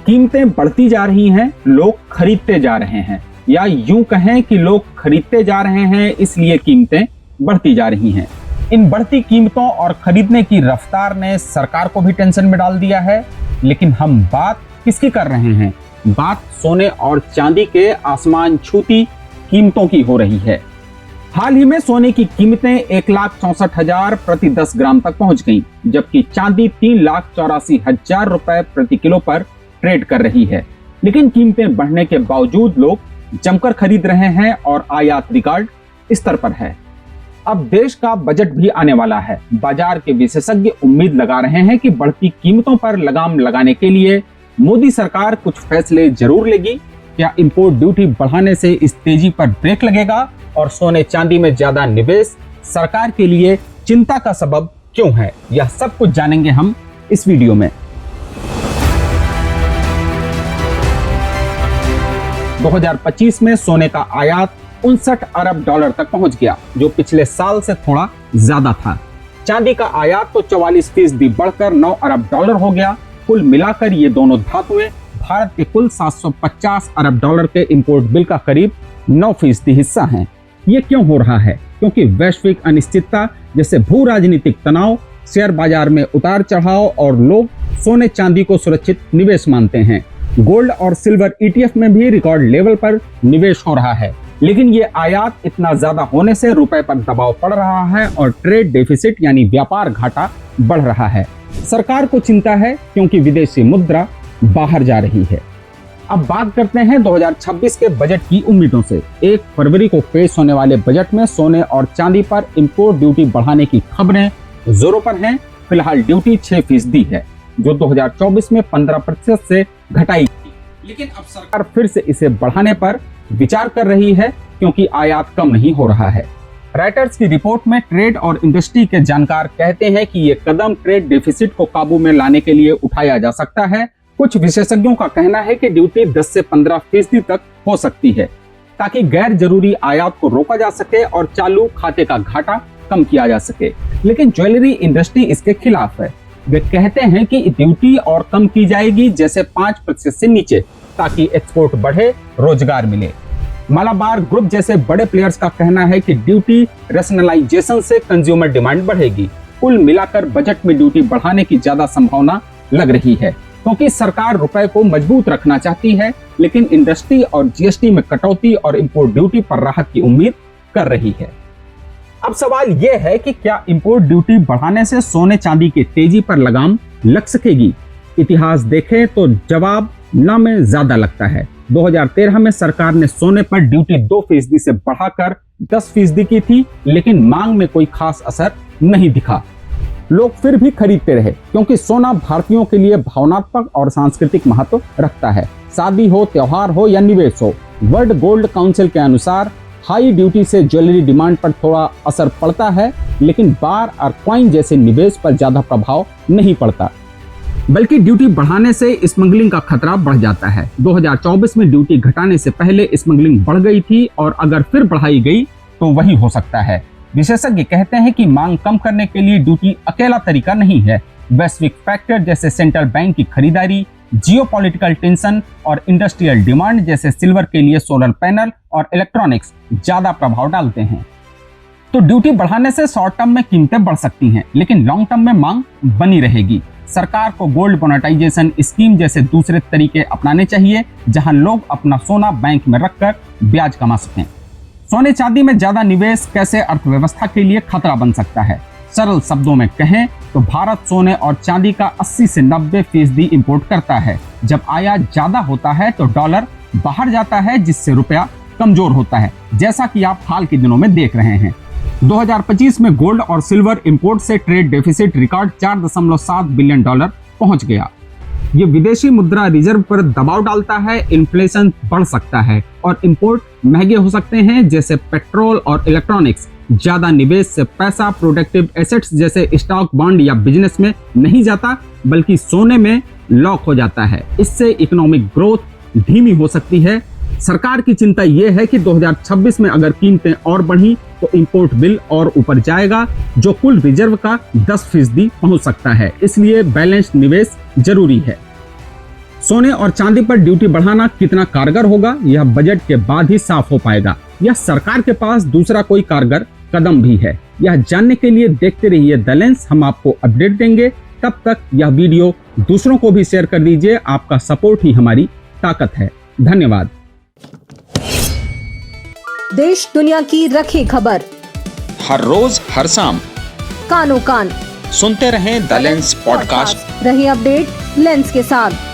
कीमतें बढ़ती जा रही हैं, लोग खरीदते जा रहे हैं, या यूं कहें कि लोग खरीदते जा रहे हैं इसलिए कीमतें बढ़ती जा रही हैं। इन बढ़ती कीमतों और खरीदने की रफ्तार ने सरकार को भी टेंशन में डाल दिया है। लेकिन हम बात किसकी कर रहे हैं? बात सोने और चांदी के आसमान छूती कीमतों की हो रही है। हाल ही में सोने की कीमतें 1,64,000 प्रति 10 ग्राम तक पहुंच गईं, जबकि चांदी 3,84,000 रुपए प्रति किलो पर ट्रेड कर रही है। लेकिन कीमतें बढ़ने के बावजूद लोग जमकर खरीद रहे हैं और आयात रिकॉर्ड स्तर पर है। अब देश का बजट भी आने वाला है। बाजार के विशेषज्ञ उम्मीद लगा रहे हैं कि बढ़ती कीमतों पर लगाम लगाने के लिए मोदी सरकार कुछ फैसले जरूर लेगी। क्या इंपोर्ट ड्यूटी बढ़ाने से इस तेजी पर ब्रेक लगेगा और सोने चांदी में ज्यादा निवेश सरकार के लिए चिंता का सबब क्यों है? यह सब कुछ जानेंगे हम इस वीडियो में। 2025 में सोने का आयात 59 अरब डॉलर तक पहुंच गया, जो पिछले साल से थोड़ा ज्यादा था। चांदी का आयात तो 44% बढ़कर 9 अरब डॉलर हो गया। कुल मिलाकर ये दोनों धातुएं भारत के कुल 750 अरब डॉलर के इंपोर्ट बिल का करीब 9% हिस्सा हैं। ये क्यों हो रहा है? क्योंकि वैश्विक अनिश्चितता जैसे भू राजनीतिक तनाव, शेयर बाजार में उतार चढ़ाव और लोग सोने चांदी को सुरक्षित निवेश मानते हैं। गोल्ड और सिल्वर ETF में भी रिकॉर्ड लेवल पर निवेश हो रहा है। लेकिन ये आयात इतना ज्यादा होने से रुपए पर दबाव पड़ रहा है और ट्रेड डेफिसिट यानी व्यापार घाटा बढ़ रहा है। सरकार को चिंता है क्योंकि विदेशी मुद्रा बाहर जा रही है। अब बात करते हैं 2026 के बजट की उम्मीदों से। 1 फरवरी को पेश होने वाले बजट में सोने और चांदी पर इंपोर्ट ड्यूटी बढ़ाने की खबरें जोरों पर हैं। फिलहाल ड्यूटी 6% है, जो 2024 में 15% से घटाई गई। लेकिन अब सरकार फिर से इसे बढ़ाने पर विचार कर रही है क्योंकि आयात कम नहीं हो रहा है। राइटर्स की रिपोर्ट में ट्रेड और इंडस्ट्री के जानकार कहते हैं कि ये कदम ट्रेड डेफिसिट को काबू में लाने के लिए उठाया जा सकता है। कुछ विशेषज्ञों का कहना है कि ड्यूटी 10 से 15% तक हो सकती है, ताकि गैर जरूरी आयात को रोका जा सके और चालू खाते का घाटा कम किया जा सके। लेकिन ज्वेलरी इंडस्ट्री इसके खिलाफ है। वे कहते हैं कि ड्यूटी और कम की जाएगी, जैसे 5% से नीचे, ताकि एक्सपोर्ट बढ़े, रोजगार मिले। मालाबार ग्रुप जैसे बड़े प्लेयर्स का कहना है कि ड्यूटी रैशनलाइजेशन से कंज्यूमर डिमांड बढ़ेगी। कुल मिलाकर बजट में ड्यूटी बढ़ाने की ज्यादा संभावना लग रही है, क्योंकि सरकार रुपए को मजबूत रखना चाहती है, लेकिन इंडस्ट्री और GST में कटौती और इंपोर्ट ड्यूटी पर राहत की उम्मीद कर रही है। अब सवाल यह है कि क्या इंपोर्ट ड्यूटी बढ़ाने से सोने चांदी की तेजी पर लगाम लग सकेगी? इतिहास देखें तो जवाब ना में ज्यादा लगता है। 2013 में सरकार ने सोने पर ड्यूटी 2% से बढ़ाकर 10% की थी, लेकिन मांग में कोई खास असर नहीं दिखा। लोग फिर भी खरीदते रहे, क्योंकि सोना भारतीयों के लिए भावनात्मक और सांस्कृतिक महत्व रखता है। शादी हो, त्योहार हो या निवेश हो। वर्ल्ड गोल्ड काउंसिल के अनुसार हाई ड्यूटी से ज्वेलरी डिमांड पर थोड़ा असर पड़ता है, लेकिन बार और कॉइन जैसे निवेश पर ज्यादा प्रभाव नहीं पड़ता। बल्कि ड्यूटी बढ़ाने से स्मगलिंग का खतरा बढ़ जाता है। 2024 में ड्यूटी घटाने से पहले स्मगलिंग बढ़ गई थी और अगर फिर बढ़ाई गई तो वही हो सकता है। विशेषज्ञ कहते हैं कि मांग कम करने के लिए ड्यूटी अकेला तरीका नहीं है। वैश्विक फैक्टर जैसे सेंट्रल बैंक की खरीदारी, जियोपॉलिटिकल टेंशन और इंडस्ट्रियल डिमांड जैसे सिल्वर के लिए सोलर पैनल और इलेक्ट्रॉनिक्स ज्यादा प्रभाव डालते हैं। तो ड्यूटी बढ़ाने से शॉर्ट टर्म में कीमतें बढ़ सकती हैं, लेकिन लॉन्ग टर्म में मांग बनी रहेगी। सरकार को गोल्ड मोनेटाइजेशन स्कीम जैसे दूसरे तरीके अपनाने चाहिए, जहां लोग अपना सोना बैंक में रखकर ब्याज कमा सकें। सोने चांदी में ज्यादा निवेश कैसे अर्थव्यवस्था के लिए खतरा बन सकता है? सरल शब्दों में कहें तो भारत सोने और चांदी का 80 से 90% इंपोर्ट करता है। जब आयात ज्यादा होता है तो डॉलर बाहर जाता है, जिससे रुपया कमजोर होता है, जैसा कि आप हाल के दिनों में देख रहे हैं। 2025 में गोल्ड और सिल्वर इंपोर्ट से trade deficit record 4.7 billion dollar पहुंच गया। ये विदेशी मुद्रा रिजर्व पर दबाव डालता है, इन्फ्लेशन बढ़ सकता है और इंपोर्ट महंगे हो सकते हैं, जैसे पेट्रोल और इलेक्ट्रॉनिक्स। ज्यादा निवेश से पैसा प्रोडक्टिव एसेट्स जैसे स्टॉक, बॉन्ड या बिजनेस में नहीं जाता, बल्कि सोने में लॉक हो जाता है। इससे इकोनॉमिक ग्रोथ धीमी हो सकती है। सरकार की चिंता यह है कि 2026 में अगर कीमतें और बढ़ी तो इंपोर्ट बिल और ऊपर जाएगा, जो कुल रिजर्व का 10% पहुंच सकता है। इसलिए बैलेंस निवेश जरूरी है। सोने और चांदी पर ड्यूटी बढ़ाना कितना कारगर होगा, यह बजट के बाद ही साफ हो पाएगा। यह सरकार के पास दूसरा कोई कारगर कदम भी है। यह जानने के लिए देखते रहिए द लेंस, हम आपको अपडेट देंगे। तब तक यह वीडियो दूसरों को भी शेयर कर दीजिए। आपका सपोर्ट ही हमारी ताकत है। धन्यवाद। देश दुनिया की रखी खबर हर रोज हर शाम कानो कान सुनते रहें द लेंस पॉडकास्ट। रही अपडेट लेंस के साथ।